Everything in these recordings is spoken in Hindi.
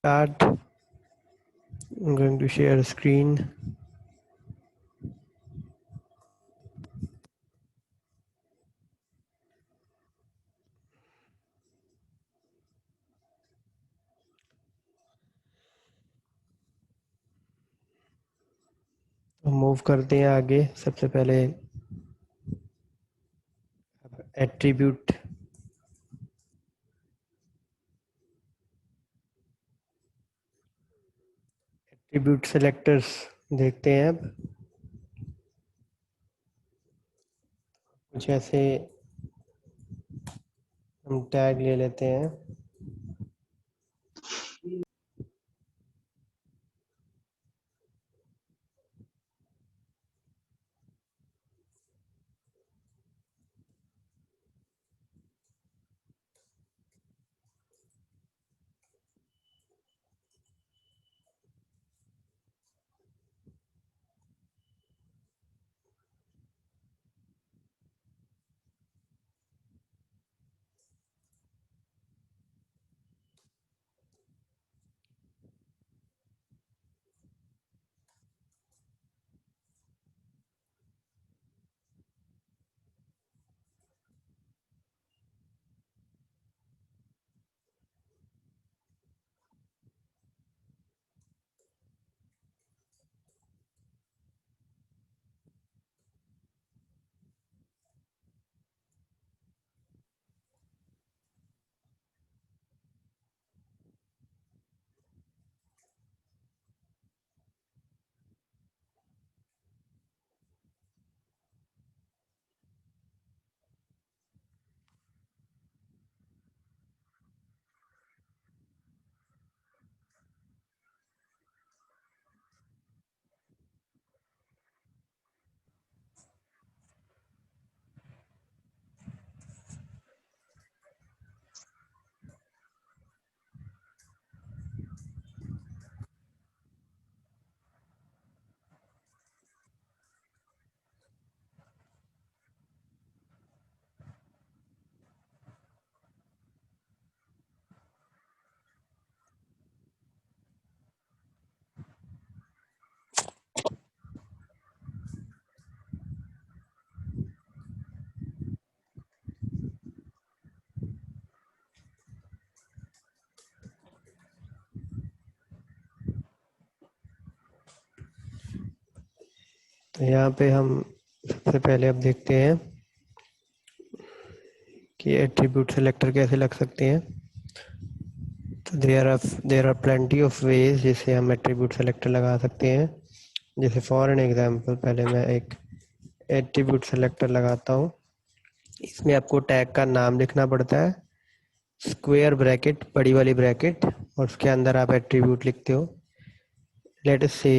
Start. I'm going to share a screen. Move करते हैं आगे। सबसे पहले एट्रीब्यूट सेलेक्टर्स देखते हैं। अब कुछ ऐसे हम टैग ले लेते हैं। तो यहाँ पे हम सबसे पहले अब देखते हैं कि एट्रीब्यूट सेलेक्टर कैसे लग सकते हैं। तो there are plenty of ways जिससे हम एट्रीब्यूट सेलेक्टर लगा सकते हैं। जैसे फॉर एन एग्जांपल पहले मैं एक एट्रीब्यूट सेलेक्टर लगाता हूँ। इसमें आपको टैग का नाम लिखना पड़ता है, स्क्वायर ब्रैकेट, बड़ी वाली ब्रैकेट, और उसके अंदर आप एट्रीब्यूट लिखते हो। लेट अस से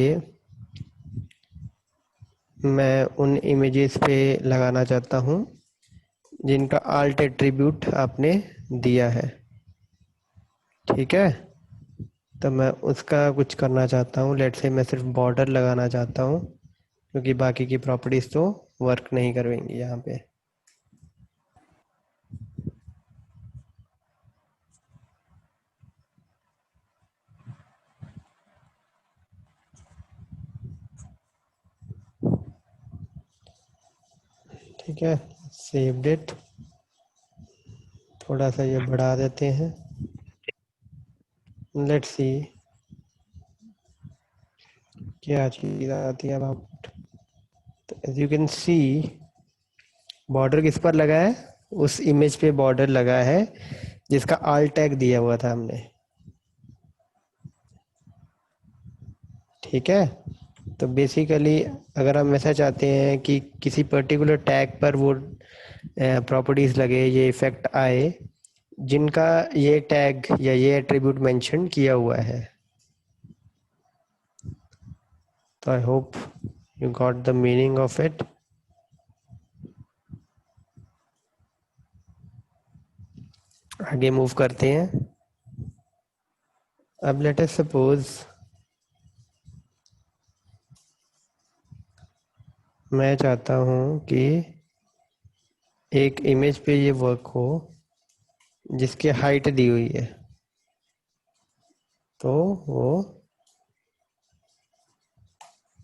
मैं उन इमेजेस पे लगाना चाहता हूँ जिनका आल्ट एट्रीब्यूट आपने दिया है। ठीक है, तो मैं उसका कुछ करना चाहता हूँ। लेट से मैं सिर्फ बॉर्डर लगाना चाहता हूँ क्योंकि बाकी की प्रॉपर्टीज तो वर्क नहीं करेंगी यहाँ पे। ठीक है, सेव्ड इट। थोड़ा सा ये बढ़ा देते हैं। लेट्स सी क्या चीज़ आती है अब। As you can see border किस पर लगा है, उस इमेज पे बॉर्डर लगा है जिसका आल टैग दिया हुआ था हमने। ठीक है, तो बेसिकली अगर हम ऐसा चाहते हैं कि किसी पर्टिकुलर टैग पर वो प्रॉपर्टीज लगे, ये इफेक्ट आए जिनका ये टैग या ये एट्रीब्यूट मेंशन किया हुआ है। तो I hope you got the meaning of it. आगे मूव करते हैं। अब लेट अस सपोज मैं चाहता हूँ कि एक इमेज पे ये वर्क हो जिसकी हाइट दी हुई है। तो वो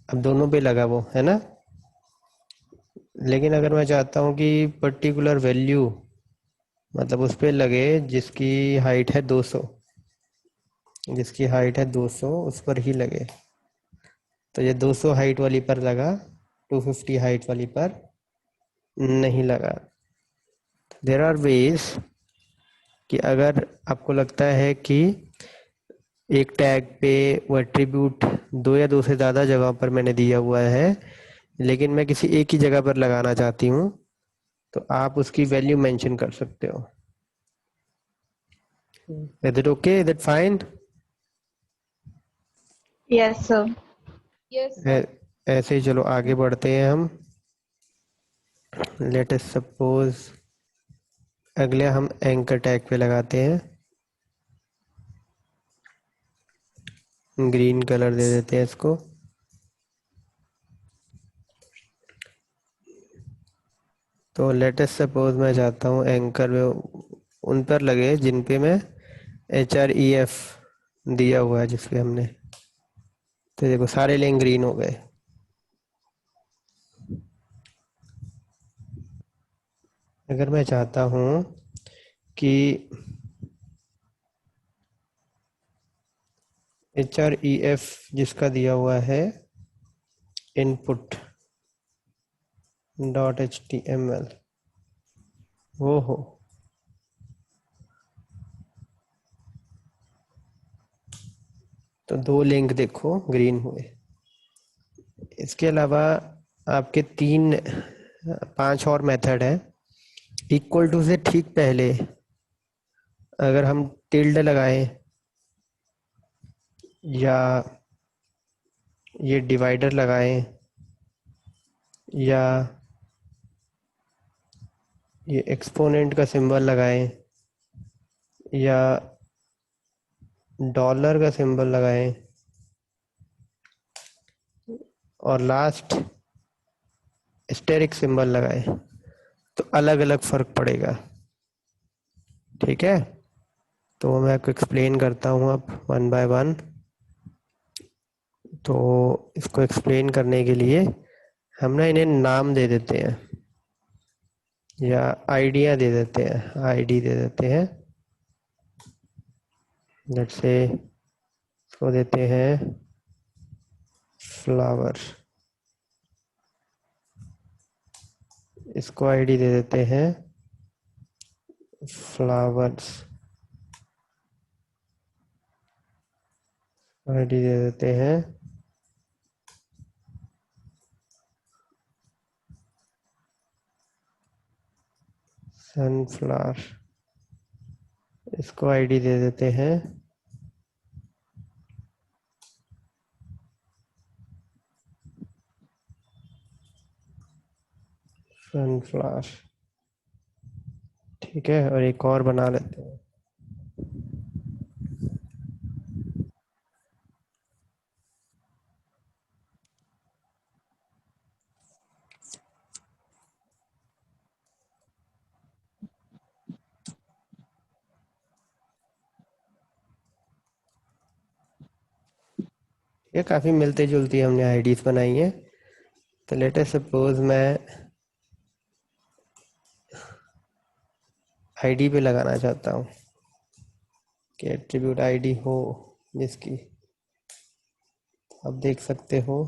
अब दोनों पे लगा वो, है ना। लेकिन अगर मैं चाहता हूँ कि पर्टिकुलर वैल्यू मतलब उस पे लगे जिसकी हाइट है 200, जिसकी हाइट है 200 उस पर ही लगे, तो ये 200 हाइट वाली पर लगा, 250 हाइट वाली पर नहीं लगा। देयर आर वेज कि अगर आपको लगता है कि एक टैग पे वो एट्रीब्यूट दो या दो से ज़्यादा जगह पर मैंने दिया हुआ है, लेकिन मैं किसी एक ही जगह पर लगाना चाहती हूँ, तो आप उसकी वैल्यू मेंशन कर सकते हो। Is it okay, is it fine? Yes, sir. Yes, sir. ऐसे ही चलो आगे बढ़ते हैं हम। लेट अस सपोज अगले हम एंकर टैग पे लगाते हैं, ग्रीन कलर दे देते हैं इसको। तो लेट अस सपोज मैं चाहता हूँ एंकर में उन पर लगे जिन पे मैं HREF दिया हुआ है, जिस पे हमने, तो देखो सारे लेंग ग्रीन हो गए। अगर मैं चाहता हूँ कि HREF जिसका दिया हुआ है इनपुट डॉट HTML वो हो, तो दो लिंक देखो ग्रीन हुए। इसके अलावा आपके 5 और मेथड है। इक्वल टू से ठीक पहले अगर हम टिल्ड लगाएं या ये डिवाइडर लगाएं या ये एक्सपोनेंट का सिंबल लगाएं या डॉलर का सिंबल लगाएं और लास्ट एस्टेरिक सिंबल लगाएं, तो अलग अलग फर्क पड़ेगा। ठीक है, तो मैं आपको एक्सप्लेन करता हूँ अब वन बाय वन। तो इसको एक्सप्लेन करने के लिए हम ना इन्हें नाम दे देते हैं या आइडिया दे देते हैं, आईडी दे देते हैं। जैसे इसको देते हैं फ्लावर, इसको आईडी दे देते हैं फ्लावर्स, आईडी दे देते हैं सनफ्लावर, इसको आईडी दे देते हैं सनफ्लावर। ठीक है, और एक और बना लेते हैं। ये काफ़ी मिलती जुलती हमने आईडीज बनाई हैं। तो लेट अस सपोज मैं आईडी पे लगाना चाहता हूँ कि एट्रीब्यूट आईडी हो जिसकी, आप देख सकते हो।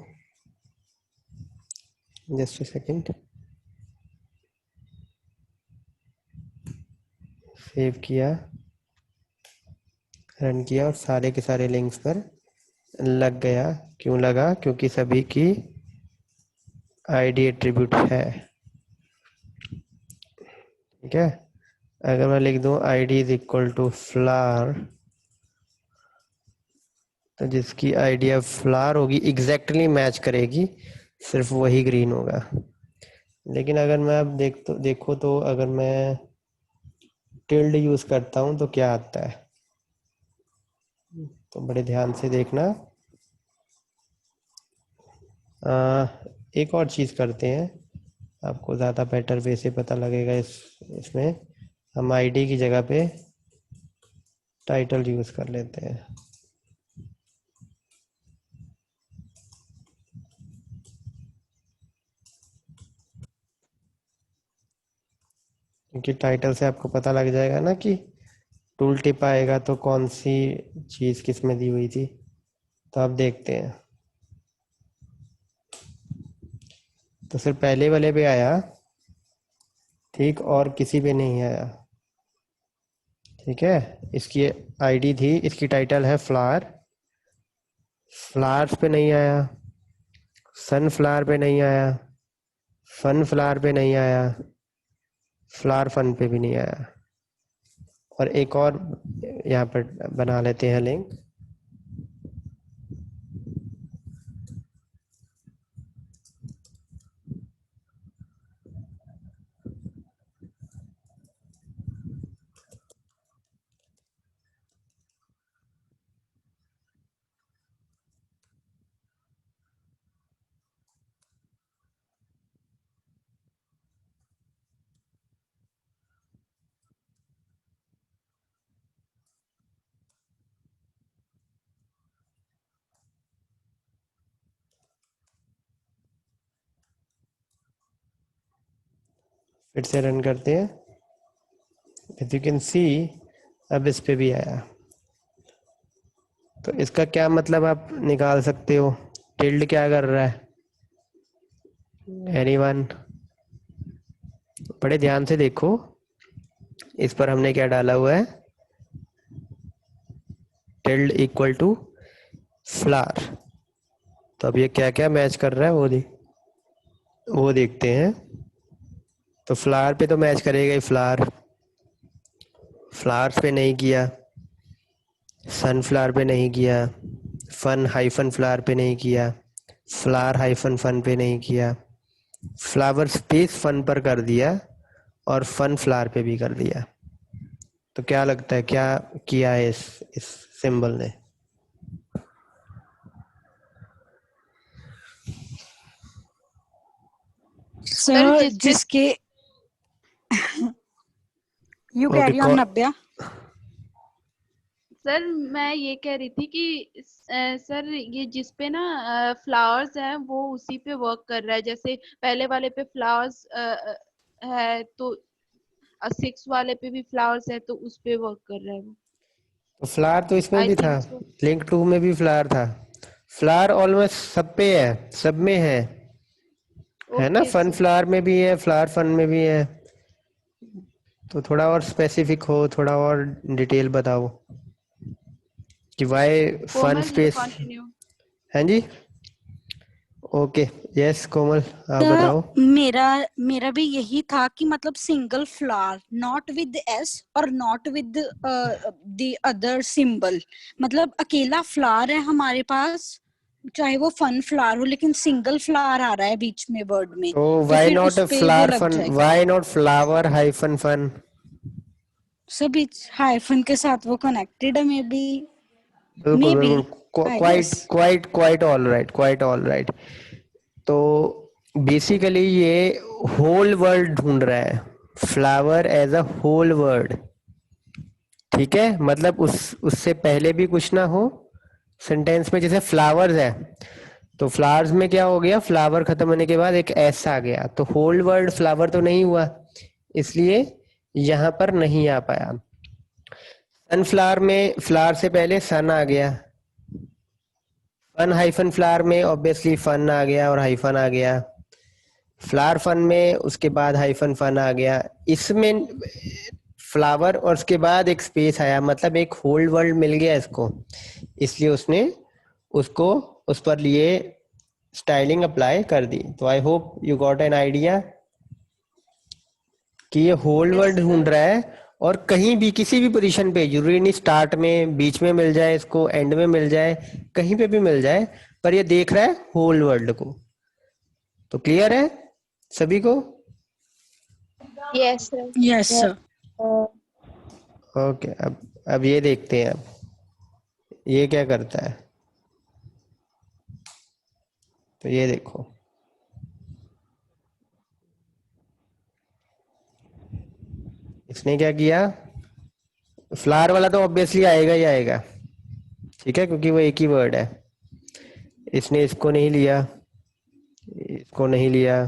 जस्ट ए सेकेंड, सेव किया, रन किया और सारे के सारे लिंक्स पर लग गया। क्यों लगा? क्योंकि सभी की आईडी एट्रीब्यूट है। ठीक है, अगर मैं लिख दूं id is equal to flower, तो जिसकी आईडी अब फ्लावर होगी एग्जैक्टली मैच करेगी, सिर्फ वही ग्रीन होगा। लेकिन अगर मैं अब देखो तो अगर मैं टिल्ड यूज करता हूं तो क्या आता है, तो बड़े ध्यान से देखना। एक और चीज करते हैं, आपको ज़्यादा बेटर वे से पता लगेगा। इसमें हम आईडी की जगह पे टाइटल यूज कर लेते हैं। क्योंकि टाइटल से आपको पता लग जाएगा ना कि टूल टिप आएगा तो कौन सी चीज़ किस में दी हुई थी। तो आप देखते हैं, तो सिर्फ पहले वाले पे आया, ठीक, और किसी पे नहीं आया। ठीक है, इसकी आईडी थी, इसकी टाइटल है फ्लावर, फ्लावर्स पे नहीं आया, सनफ्लावर पे नहीं आया, फन फ्लावर पे नहीं आया, फ्लावर फन पे भी नहीं आया। और एक और यहाँ पर बना लेते हैं लिंक। फिर से रन करते हैं। एज यू कैन सी, अब इस पे भी आया। तो इसका क्या मतलब आप निकाल सकते हो? टिल्ड क्या कर रहा है? एनीवन? बड़े ध्यान से देखो, इस पर हमने क्या डाला हुआ है? Tilde equal to flower. तो अब ये क्या क्या मैच कर रहा है वो देखते हैं। तो फ्लावर पे तो मैच करेगा ही फ्लावर, फ्लावर्स पे नहीं किया, सनफ्लावर पे नहीं किया, फन हाइफन फ्लावर पे नहीं किया, फ्लावर हाइफन फन पे नहीं किया, फ्लावर स्पेस फन पर कर दिया, और फन फ्लावर पे भी कर दिया। तो क्या लगता है क्या किया है इस सिंबल ने? सर सर जिसके you okay, carry on Navya. Sir मैं ये कह रही थी कि सर ये जिस पे ना फ्लावर्स हैं वो उसी पे वर्क कर रहा है। जैसे पहले वाले पे फ्लावर्स है तो 6 वाले पे भी फ्लावर्स है तो उस पे वर्क कर रहा है वो। तो फ्लावर तो इसमें आई भी था, थिंक सो। लिंक 2 में भी फ्लावर था। फ्लावर ऑलमोस्ट सब पे है, सब में है ना? Okay fun sir. फ्लावर में भी है, फ्लावर फन में भी है। तो थोड़ा और स्पेसिफिक हो, थोड़ा और डिटेल बताओ कि why fern comma, you space. Continue. हाँ जी, ओके, यस कोमल, आप तो बताओ। मेरा मेरा भी यही था कि मतलब single flower, not with S और not with the other symbol. मतलब अकेला फ्लावर है हमारे पास, चाहे वो फन फ्लावर हो, लेकिन सिंगल फ्लावर आ रहा है बीच में वर्ड में, तो तो वाई फिर नॉट उस पे वो फ्लावर लग फन, जाएगा। Why not flower hyphen fern? सभी हाइफन के साथ वो कनेक्टेड है, मे बी, बिल्कुल मे बी, बिल्कुल, I quite guess. Quite quite all right, quite all right. तो बेसिकली ये होल वर्ड ढूंढ रहा है, flower as a whole word. ठीक है, मतलब उससे पहले भी कुछ ना हो सेंटेंस में। जैसे फ्लावर्स है, तो फ्लावर्स में क्या हो गया? फ्लावर खत्म होने के बाद एक एस आ गया, तो होल वर्ड फ्लावर तो नहीं हुआ, इसलिए यहाँ पर नहीं आ पाया। सनफ्लावर में फ्लावर से पहले सन आ गया, फन हाइफन फ्लावर में ऑब्वियसली फन आ गया और हाइफन आ गया, फ्लावर फन में उसके बाद हाइफन फन आ गया। इसमें फ्लावर और उसके बाद एक स्पेस आया, मतलब एक होल वर्ड मिल गया इसको, इसलिए उसने उसको उस पर लिए स्टाइलिंग अप्लाई कर दी। तो I hope you got an idea कि ये होल यस वर्ड ढूंढ सर। रहा है, और कहीं भी किसी भी पोजीशन पे, जरूरी नहीं स्टार्ट में, बीच में मिल जाए इसको, एंड में मिल जाए, कहीं पे भी मिल जाए, पर ये देख रहा है होल वर्ड को। तो क्लियर है सभी को? Yes sir. Yes sir. Okay, अब ये देखते हैं, अब ये क्या करता है। तो ये देखो, इसने क्या किया? फ्लावर वाला तो ऑब्वियसली आएगा ही आएगा, ठीक है, क्योंकि वो एक ही वर्ड है। इसने इसको नहीं लिया, इसको नहीं लिया,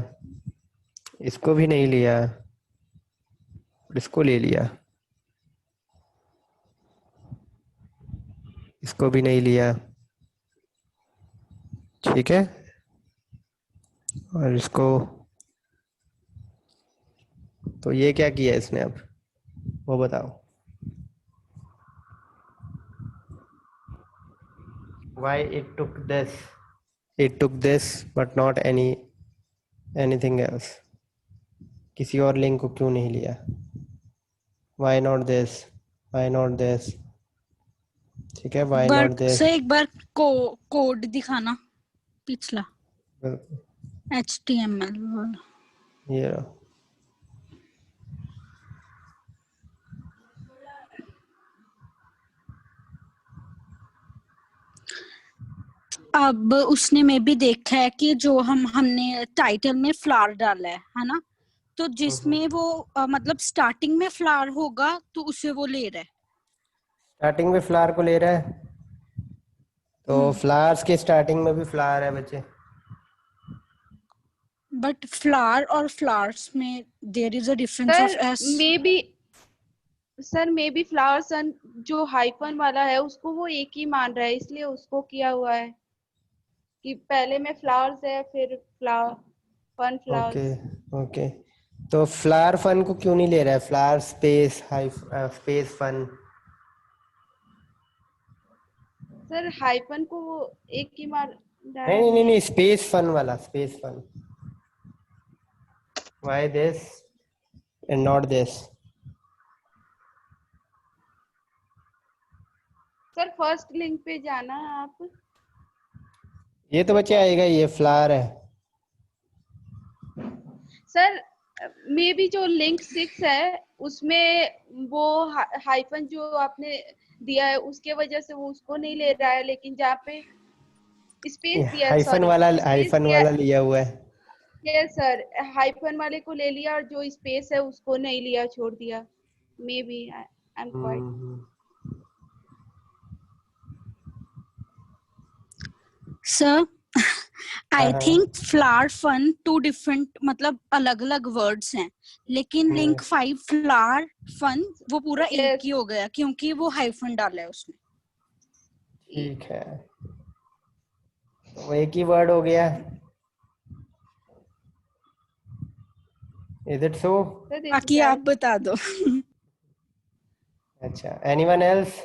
इसको भी नहीं लिया, और इसको ले लिया, इसको भी नहीं लिया, ठीक है, और इसको, तो ये क्या किया इसने अब, वो बताओ। Why it took this but not anything else? किसी और लिंक को क्यों नहीं लिया? Why not this? Why not this? ठीक है, why not बट this? से एक बार कोड दिखाना पिछला HTML वाला। ये रहा। अब उसने में भी देखा है कि जो हमने टाइटल में फ्लावर डाला है ना, तो जिसमें वो मतलब स्टार्टिंग में फ्लावर होगा तो उसे वो ले रहा है। स्टार्टिंग में फ्लावर को ले रहा है, तो फ्लावर्स के स्टार्टिंग में भी फ्लावर है बच्चे। बट फ्लावर और फ्लावर्स में there is a difference of S. May be flower sun जो हाइफन वाला है उसको वो एक ही मान रहा है, इसलिए उसको किया हुआ है कि पहले में फ्लावर्स है फिर फ्लावर फन फ्लावर्स। ओके, तो फ्लावर फन को क्यों नहीं ले रहा है? Flower space fern. Sir hyphen को वो एक ही मार रहा है। नहीं, स्पेस फन वाला, space fern. Why this and not this? Sir first link पे जाना आप। ये तो बच्चे आएगा, ये फ्लावर है। सर मे बी जो लिंक 6 है उसमें वो हाइफन जो आपने दिया है उसके वजह से वो उसको नहीं ले रहा है, लेकिन जहाँ पे स्पेस दिया है, हाइफन वाला लिया हुआ है। यस सर, हाइफन वाले को ले लिया और जो स्पेस है उसको नहीं लिया, छोड़ दिया। Maybe I am quite. Sir I think flower fern two different मतलब अलग अलग वर्ड्स हैं, लेकिन लिंक 5 फ्लावर फन वो पूरा एक ही हो गया क्योंकि वो हाइफन डाला है उसमें। ठीक है, वो एक ही वर्ड हो गया। Is it so? बाकी आप बता दो। अच्छा, anyone else?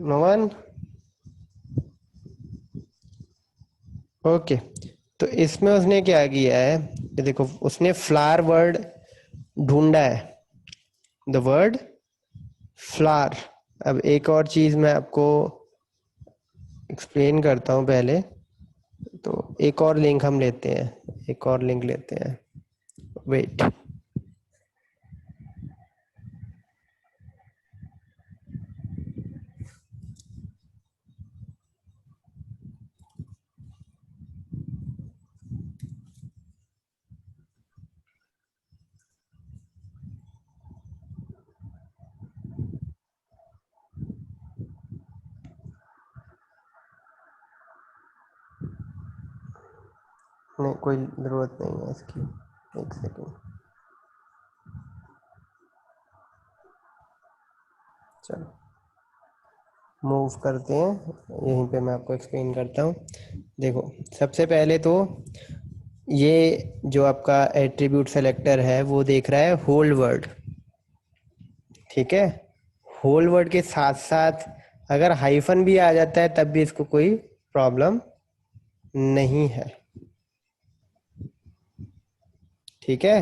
No one? Okay, तो इसमें उसने क्या किया है, ये देखो, उसने फ्लावर वर्ड ढूंढा है, द वर्ड फ्लावर। अब एक और चीज मैं आपको एक्सप्लेन करता हूं पहले। तो एक और लिंक हम लेते हैं, वेट। नहीं, कोई जरूरत नहीं है इसकी, एक सेकेंड। चलो मूव करते हैं, यहीं पे मैं आपको एक्सप्लेन करता हूँ। देखो, सबसे पहले तो ये जो आपका एट्रीब्यूट सेलेक्टर है वो देख रहा है होल वर्ड, ठीक है। होल वर्ड के साथ साथ अगर हाइफन भी आ जाता है तब भी इसको कोई प्रॉब्लम नहीं है, ठीक है।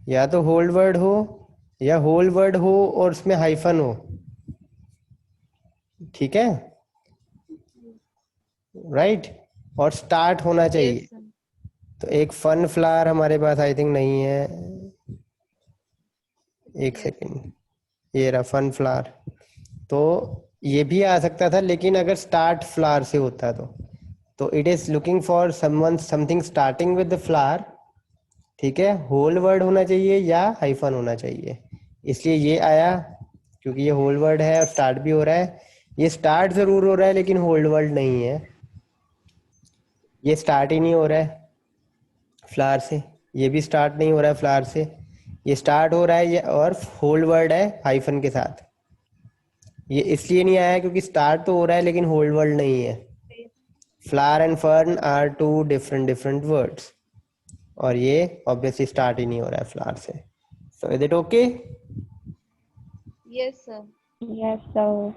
या तो होल वर्ड हो या होल वर्ड हो और उसमें हाइफन हो, ठीक है, राइट। और स्टार्ट होना चाहिए। तो एक फन फ्लावर हमारे पास आई थिंक नहीं है, एक सेकेंड, ये रहा फन फ्लावर। तो ये भी आ सकता था, लेकिन अगर स्टार्ट फ्लावर से होता तो it is looking for something starting with the flower, ठीक है। होल वर्ड होना चाहिए या हाइफन होना चाहिए, इसलिए ये आया क्योंकि ये होल वर्ड है और स्टार्ट भी हो रहा है। ये स्टार्ट जरूर हो रहा है लेकिन होल्ड वर्ड नहीं है, ये स्टार्ट ही नहीं हो रहा है फ्लावर से, ये भी स्टार्ट नहीं हो रहा है फ्लावर से, ये स्टार्ट हो रहा है ये और होल्ड वर्ड है हाइफन के साथ। ये इसलिए नहीं आया क्योंकि स्टार्ट तो हो रहा है लेकिन होल्ड वर्ड नहीं है। Flower and fern are two different words, और ये ऑब्वियसली स्टार्ट ही नहीं हो रहा है फ्लावर से। So is it okay? Yes sir. Yes, sir.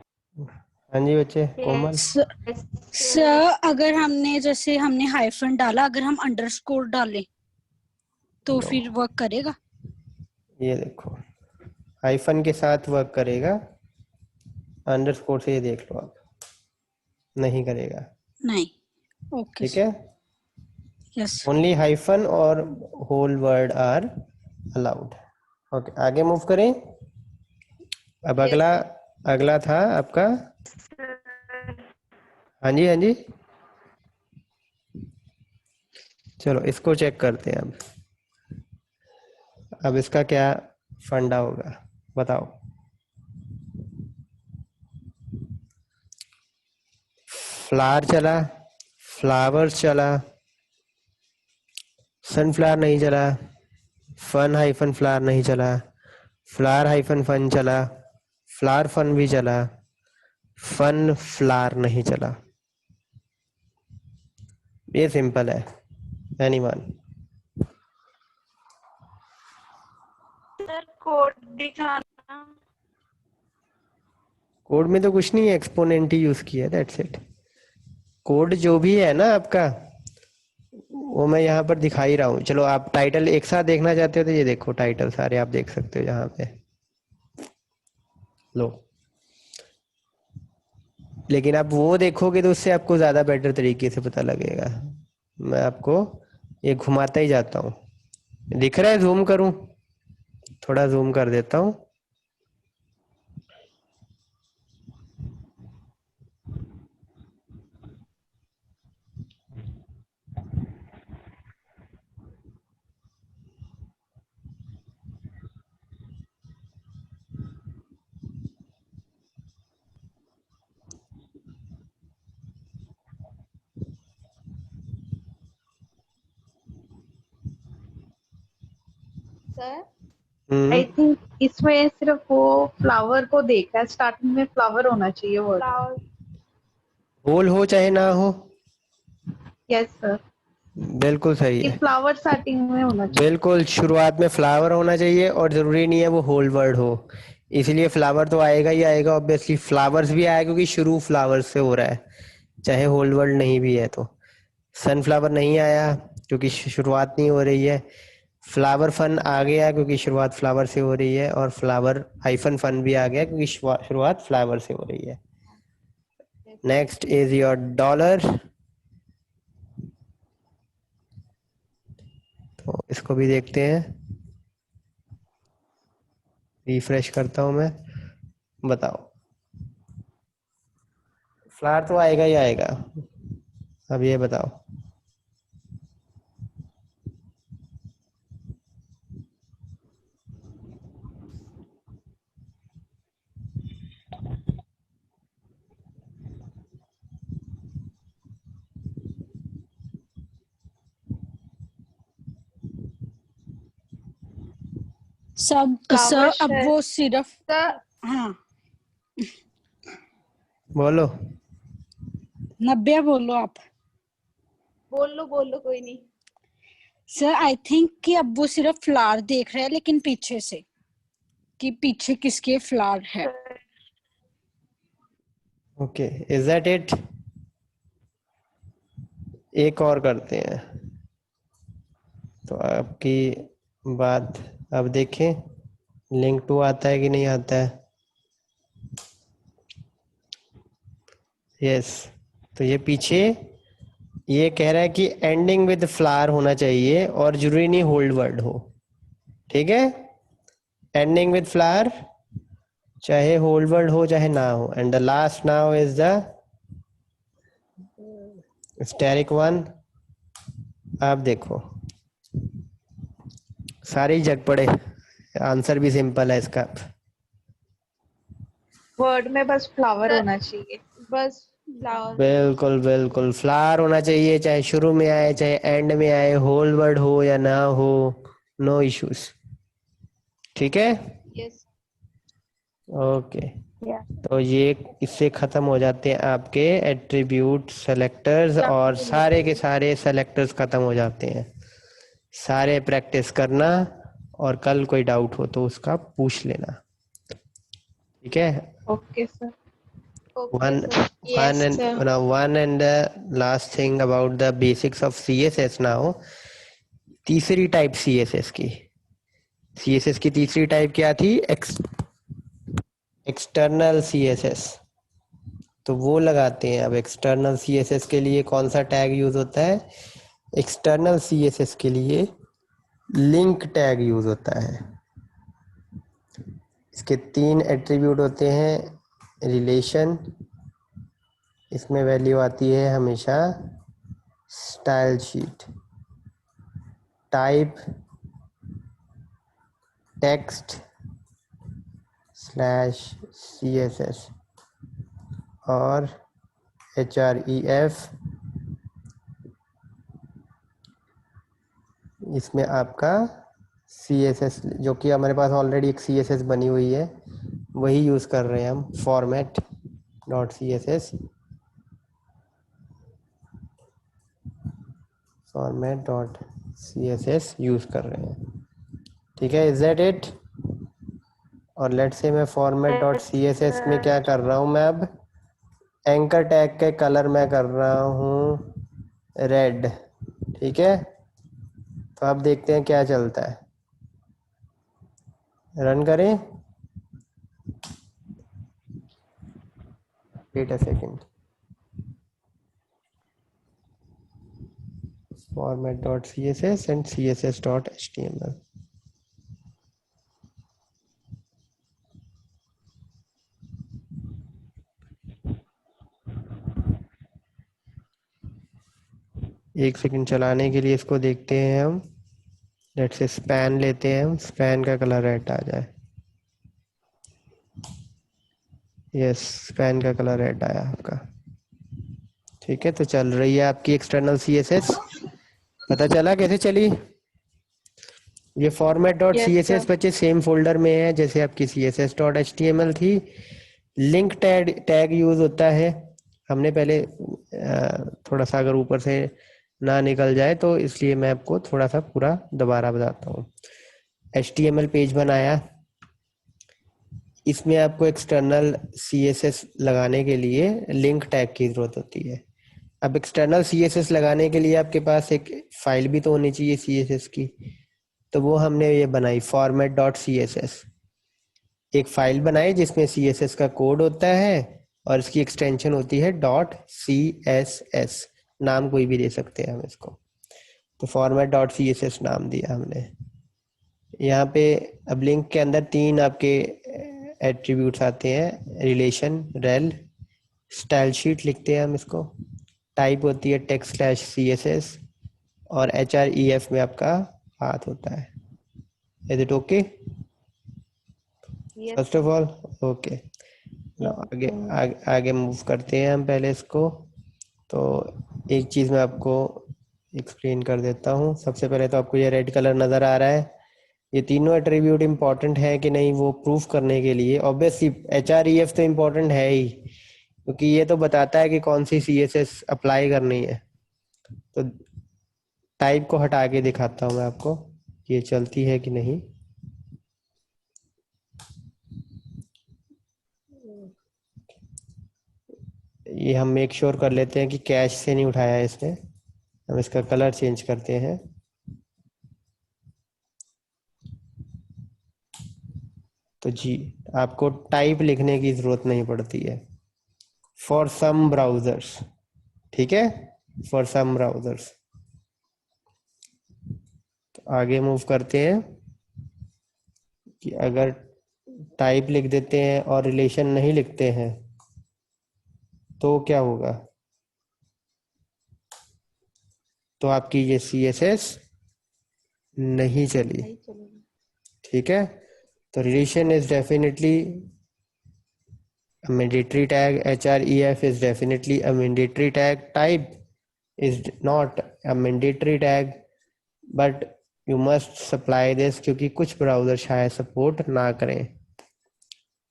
हाँ जी बच्चे, कोमल। सर अगर जैसे हमने हाइफन डाला, अगर हम अंडरस्कोर डालें तो फिर वर्क करेगा? ये देखो हाइफन के साथ वर्क करेगा, अंडरस्कोर से ये देख लो आप, नहीं करेगा। नहीं। ओके ठीक है, यस। ओनली हाइफन और whole word are allowed. Okay, आगे मूव करें। अब अगला था आपका, हाँ जी हाँ जी, चलो इसको चेक करते हैं। अब इसका क्या फंडा होगा बताओ। फ्लावर चला, फ्लावर्स चला, सनफ्लावर नहीं चला, फन हाइफन फ्लावर नहीं चला, फ्लावर हाइफन फन चला, फ्लावर फन भी चला, फन फ्लावर नहीं चला। ये सिंपल है। एनीवन? सर कोड दिखाना। कोड में तो कुछ नहीं है, एक्सपोनेंट ही यूज किया है, दैट्स इट। कोड जो भी है ना आपका वो मैं यहाँ पर दिखा ही रहा हूँ। चलो आप टाइटल एक साथ देखना चाहते हो तो ये देखो, टाइटल सारे आप देख सकते हो यहाँ पे, लो। लेकिन आप वो देखोगे तो उससे आपको ज्यादा बेटर तरीके से पता लगेगा। मैं आपको ये घुमाता ही जाता हूँ। दिख रहा है? जूम करूँ? थोड़ा जूम कर देता हूँ। सर आई थिंक इसमें सिर्फ वो फ्लावर को देख रहा है, स्टार्टिंग में फ्लावर होना चाहिए वर्ड। होल हो चाहे ना हो, यस सर, बिल्कुल सही कि है। फ्लावर स्टार्टिंग में होना चाहिए। बिल्कुल शुरुआत में फ्लावर होना चाहिए और जरूरी नहीं है वो होल वर्ड हो, इसलिए फ्लावर तो आएगा ही आएगा ऑब्वियसली। फ्लावर्स भी आएगा क्योंकि शुरू फ्लावर से हो रहा है, चाहे होल वर्ड नहीं भी है तो। सनफ्लावर नहीं आया क्योंकि शुरुआत नहीं हो रही है। फ्लावर फन आ गया क्योंकि शुरुआत फ्लावर से हो रही है, और फ्लावर हाइफन फन भी आ गया क्योंकि शुरुआत फ्लावर से हो रही है। Next is your dollar. तो इसको भी देखते हैं, रिफ्रेश करता हूं मैं। बताओ, फ्लावर तो आएगा ही आएगा। अब ये बताओ, सब सर अब वो सिर्फ सर हाँ बोलो। 90 बोलो आप। बोल लो कोई नहीं। सर आई थिंक कि अब वो सिर्फ फ्लावर देख रहे हैं, लेकिन पीछे से कि पीछे किसके फ्लावर है। Okay, is that it? एक और करते हैं। तो आपकी बात अब देखें, लिंक टू आता है कि नहीं आता है। यस, तो ये पीछे ये कह रहा है कि एंडिंग विद फ्लावर होना चाहिए और जरूरी नहीं होल्ड वर्ड हो। ठीक है, एंडिंग विद फ्लावर चाहे होल्ड वर्ड हो चाहे ना हो, and the last now is the asterisk one. आप देखो सारे ही जग पड़े, आंसर भी सिंपल है इसका। वर्ड में बस फ्लावर सर होना चाहिए। बस फ्लावर। बिल्कुल बिल्कुल, फ्लावर होना चाहिए, चाहे शुरू में आए चाहे एंड में आए, होल वर्ड हो या ना हो, नो इश्यूज। ठीक है, यस। ओके। या तो ये इससे खत्म हो जाते हैं आपके एट्रीब्यूट सेलेक्टर्स, और सारे के सारे सेलेक्टर्स खत्म हो जाते हैं। सारे प्रैक्टिस करना, और कल कोई डाउट हो तो उसका पूछ लेना। ठीक है। Okay sir. Okay one sir. Yes and sir. now one and the last thing about the basics of CSS now। तीसरी टाइप CSS की, CSS की तीसरी टाइप क्या थी? External CSS। तो वो लगाते हैं। अब एक्सटर्नल CSS के लिए कौन सा टैग यूज होता है? एक्सटर्नल CSS के लिए लिंक टैग यूज होता है। इसके 3 एट्रीब्यूट होते हैं। रिलेशन, इसमें वैल्यू आती है हमेशा style sheet. Type text slash CSS, और href, इसमें आपका CSS, जो कि हमारे पास ऑलरेडी एक CSS बनी हुई है, वही यूज़ कर रहे हैं हम। Format dot CSS, format dot CSS use कर रहे हैं। ठीक है, इज दैट इट? और लेट से मैं फॉर्मेट डॉट CSS में क्या कर रहा हूँ? मैं अब एंकर टैग के कलर में कर रहा हूँ रेड। ठीक है, तो अब देखते हैं क्या चलता है। रन करें, wait a second. format dot CSS and CSS dot HTML। एक सेकंड चलाने के लिए इसको देखते हैं हम। लेट से स्पैन लेते हैं हम, स्पैन का कलर रेड आ जाए। यस, स्पैन का कलर रेड आया आपका। ठीक है, तो चल रही है आपकी एक्सटर्नल CSS। पता चला कैसे चली? ये format dot C S S sir. एस बच्चे सेम फोल्डर में है जैसे आपकी CSS डॉट HTML थी। लिंक टैग टैग यूज होता है। हमने पहले थोड़ा सा अगर ऊपर से ना निकल जाए तो इसलिए मैं आपको थोड़ा सा पूरा दोबारा बताता हूँ। HTML पेज बनाया, इसमें आपको एक्सटर्नल CSS लगाने के लिए लिंक टैग की जरूरत होती है। अब एक्सटर्नल CSS लगाने के लिए आपके पास एक फाइल भी तो होनी चाहिए CSS की, तो वो हमने ये बनाई फॉर्मेट डॉट CSS। एक फाइल बनाई जिसमें CSS का कोड होता है और इसकी एक्सटेंशन होती है डॉट CSS। नाम कोई भी दे सकते हैं हम इसको, तो फॉर्मेट डॉट CSS नाम दिया हमने। यहाँ पे अब लिंक के अंदर 3 आपके एट्रीब्यूट्स आते हैं। रिलेशन रेल, स्टाइल शीट लिखते हैं हम इसको, टाइप होती है टेक्स्ट स्लैश CSS, और href में आपका हाथ होता है। Is it okay? Yes first of all okay. आगे मूव करते हैं हम पहले इसको। तो एक चीज़ मैं आपको एक्सप्लेन कर देता हूँ। सबसे पहले तो आपको ये रेड कलर नज़र आ रहा है। ये तीनों एट्रीब्यूट इम्पॉर्टेंट है कि नहीं वो प्रूफ करने के लिए ऑब्वियसली href तो इम्पॉर्टेंट है ही, क्योंकि ये तो बताता है कि कौन सी CSS अप्लाई करनी है। तो टाइप को हटा के दिखाता हूँ मैं आपको कि ये चलती है कि नहीं। ये हम मेक श्योर कर लेते हैं कि कैश से नहीं उठाया है इसने। हम इसका कलर चेंज करते हैं। तो जी, आपको टाइप लिखने की जरूरत नहीं पड़ती है फॉर सम ब्राउजर्स। ठीक है, फॉर सम ब्राउजर्स। तो आगे मूव करते हैं कि अगर टाइप लिख देते हैं और रिलेशन नहीं लिखते हैं तो क्या होगा? तो आपकी ये CSS नहीं चली। नहीं चलेगा। ठीक है, तो relation is definitely a mandatory tag. href is definitely a mandatory tag. Type is not a mandatory tag, but you must supply this, क्योंकि कुछ ब्राउज़र शायद सपोर्ट ना करें।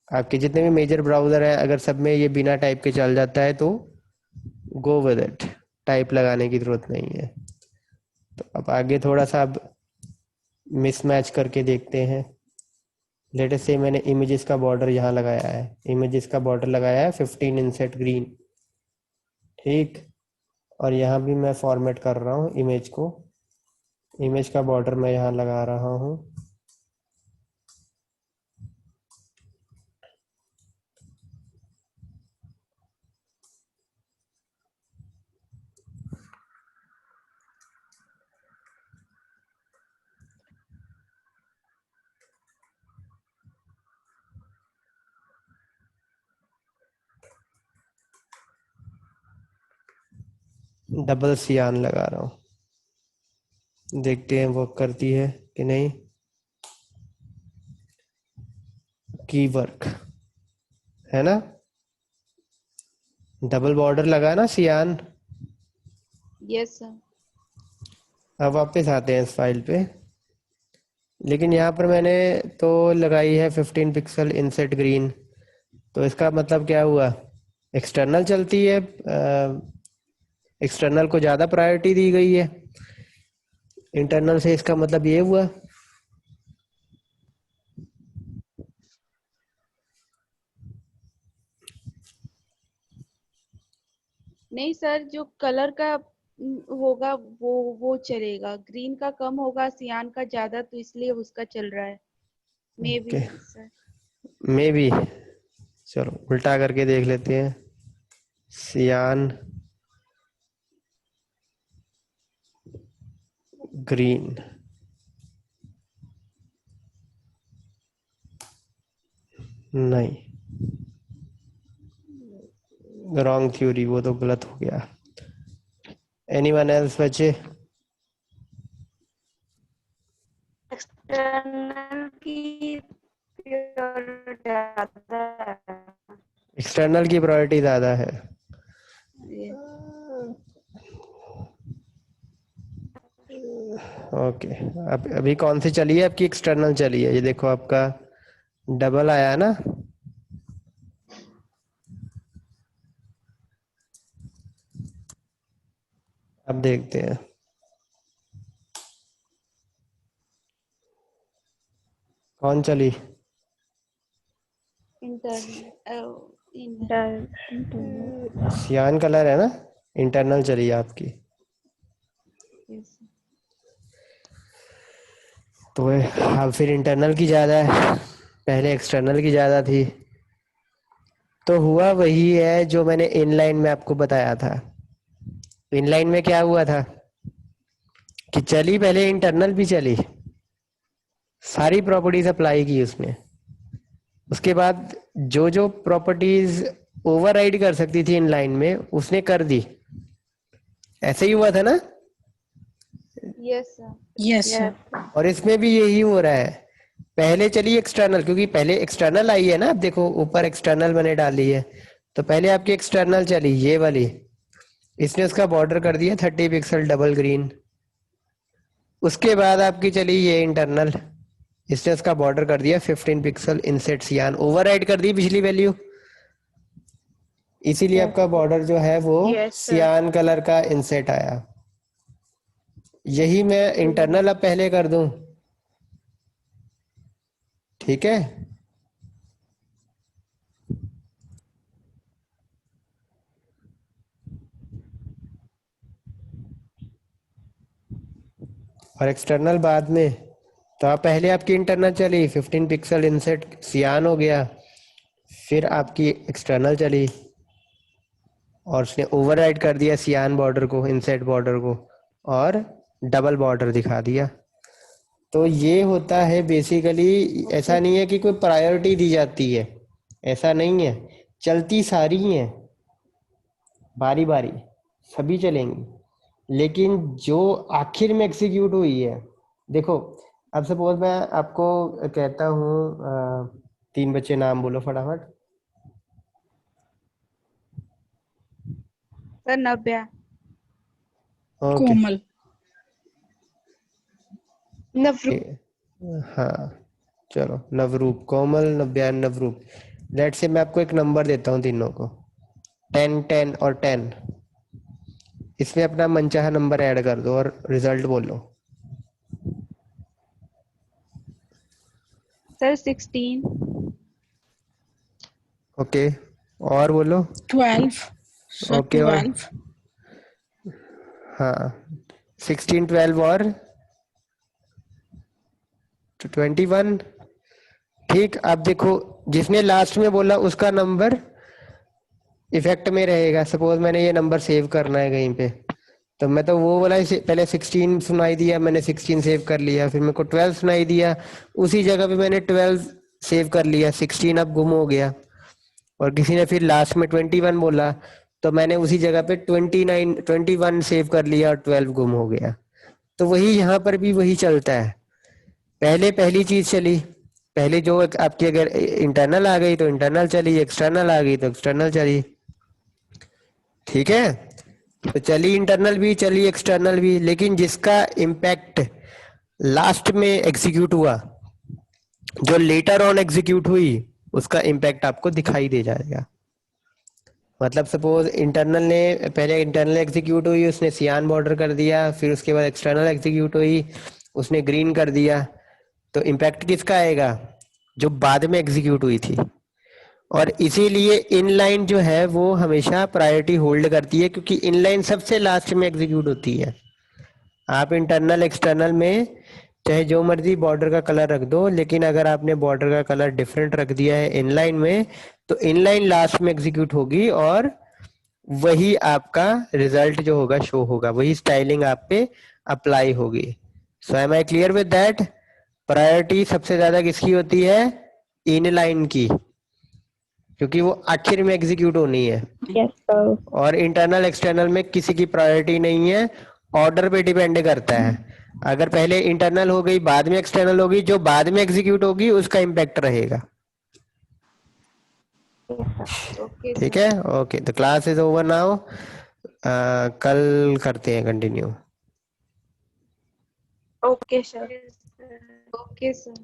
आपके जितने भी मेजर ब्राउज़र हैं, अगर सब में ये बिना टाइप के चल जाता है तो गो विद इट, टाइप लगाने की ज़रूरत नहीं है। तो अब आगे थोड़ा सा अब मिसमैच करके देखते हैं। लेट अस से मैंने इमेजेस का बॉर्डर यहाँ लगाया है, इमेजेस का बॉर्डर लगाया है 15 इंसेट ग्रीन, ठीक। और यहाँ भी मैं फॉर्मेट कर रहा हूँ इमेज को, इमेज का बॉर्डर मैं यहाँ लगा रहा हूँ डबल सियान लगा रहा हूँ, देखते हैं वर्क करती है कि नहीं। की वर्क है ना, डबल बॉर्डर लगा ना सियान। Yes sir. अब वापस आते हैं इस फाइल पे, लेकिन यहाँ पर मैंने तो लगाई है 15 पिक्सल इनसेट ग्रीन, तो इसका मतलब क्या हुआ, एक्सटर्नल चलती है, एक्सटर्नल को ज़्यादा प्रायोरिटी दी गई है इंटरनल से, इसका मतलब ये हुआ। नहीं सर, जो कलर का होगा वो चलेगा, ग्रीन का कम होगा, सियान का ज्यादा, तो इसलिए उसका चल रहा है may be Okay. Sir. May be, चलो उल्टा करके देख लेते हैं। सियान ग्रीन, नहीं, रॉन्ग थ्योरी, वो तो गलत हो गया। एनीवन एल्स बचे? एक्सटर्नल की priority ज्यादा है। एक्सटर्नल की प्रायोरिटी ज़्यादा है। ओके, अब अभी कौन सी चली है आपकी, एक्सटर्नल चली है, ये देखो आपका डबल आया ना। अब देखते हैं कौन चली। सियान कलर है ना, इंटरनल चली है आपकी, तो अब फिर इंटरनल की ज़्यादा है, पहले एक्सटर्नल की ज़्यादा थी। तो हुआ वही है जो मैंने इनलाइन में आपको बताया था। इनलाइन में क्या हुआ था कि चली पहले इंटरनल भी चली, सारी प्रॉपर्टीज अप्लाई की उसने, उसके बाद जो जो प्रॉपर्टीज ओवरराइड कर सकती थी इनलाइन में उसने कर दी। ऐसे ही हुआ था ना। Yes sir. Yes sir. और इसमें भी यही हो रहा है, पहले चली एक्सटर्नल, क्योंकि पहले एक्सटर्नल आई है ना, आप देखो ऊपर एक्सटर्नल मैंने डाली है, तो पहले आपकी एक्सटर्नल चली ये वाली, इसने उसका बॉर्डर कर दिया 30 पिक्सल डबल ग्रीन। उसके बाद आपकी चली ये इंटरनल, इसने उसका बॉर्डर कर दिया 15 पिक्सल इनसेट सियान, ओवरराइड कर दी पिछली वैल्यू, इसीलिए आपका बॉर्डर जो है वो सियान कलर का इनसेट आया। यही मैं इंटरनल अब पहले कर दूं, ठीक है। और एक्सटर्नल बाद में, तो आप पहले आपकी इंटरनल चली 15 पिक्सल इनसेट सियान हो गया, फिर आपकी एक्सटर्नल चली और उसने ओवरराइड कर दिया सियान बॉर्डर को, इनसेट बॉर्डर को, और डबल बॉर्डर दिखा दिया। तो ये होता है बेसिकली, ऐसा नहीं है कि कोई प्रायोरिटी दी जाती है, ऐसा नहीं है, चलती सारी हैं बारी बारी, सभी चलेंगी, लेकिन जो आखिर में एग्जीक्यूट हुई है, देखो अब सपोज मैं आपको कहता हूँ 3 बच्चे नाम बोलो फटाफट। सर नव्या, ओके। कोमल, नवरूप। हाँ चलो, नवरूप, कोमल, नव्या, नवरूप। लेट से मैं आपको एक नंबर देता हूँ तीनों को, 10 10 और 10। इसमें अपना मनचाहा नंबर ऐड कर दो और रिजल्ट बोलो। सर 16, ओके, और बोलो। 12, सर ओके, और 12, हाँ 16 12 और 21। ठीक, अब देखो जिसने लास्ट में बोला उसका नंबर इफेक्ट में रहेगा। सपोज मैंने ये नंबर सेव करना है कहीं पे, तो मैं तो वो वाला पहले 16 सुनाई दिया, मैंने 16 सेव कर लिया, फिर मेरे को 12 सुनाई दिया, उसी जगह पे मैंने 12 सेव कर लिया, 16 अब गुम हो गया। और किसी ने फिर लास्ट में 21 बोला, तो मैंने उसी जगह पे 21 सेव कर लिया और 12 गुम हो गया। तो वही यहाँ पर भी वही चलता है। पहले पहली चीज चली, पहले जो आपकी अगर इंटरनल आ गई तो इंटरनल चली, एक्सटर्नल आ गई तो एक्सटर्नल चली। ठीक है, तो चली इंटरनल भी, चली एक्सटर्नल भी, लेकिन जिसका इम्पैक्ट लास्ट में एग्जीक्यूट हुआ, जो लेटर ऑन एग्जीक्यूट हुई, उसका इम्पैक्ट आपको दिखाई दे जाएगा। मतलब सपोज इंटरनल ने पहले इंटरनल एग्जीक्यूट हुई, उसने सियान बॉर्डर कर दिया, फिर उसके बाद एक्सटर्नल एग्जीक्यूट हुई, उसने ग्रीन कर दिया, तो इम्पैक्ट किसका आएगा? जो बाद में एग्जीक्यूट हुई थी। और इसीलिए इनलाइन जो है वो हमेशा प्रायोरिटी होल्ड करती है, क्योंकि इनलाइन सबसे लास्ट में एग्जीक्यूट होती है। आप इंटरनल एक्सटर्नल में चाहे जो मर्जी बॉर्डर का कलर रख दो, लेकिन अगर आपने बॉर्डर का कलर डिफरेंट रख दिया है इनलाइन में, तो इनलाइन लास्ट में एग्जीक्यूट होगी और वही आपका रिजल्ट जो होगा शो होगा, वही स्टाइलिंग आप पे अप्लाई होगी। So am I clear with that? Priority सबसे ज्यादा किसकी होती है? इनलाइन की, क्योंकि वो आखिर में एग्जीक्यूट होनी है। Yes sir. और इंटरनल एक्सटर्नल में किसी की प्रायोरिटी नहीं है, ऑर्डर पे डिपेंड करता है। अगर पहले इंटरनल हो गई, बाद में एक्सटर्नल होगी, जो बाद में एग्जीक्यूट होगी उसका इम्पैक्ट रहेगा। ओके ठीक सर। है, okay, the class is over now. कल करते हैं continue. Okay sir. Okay sir.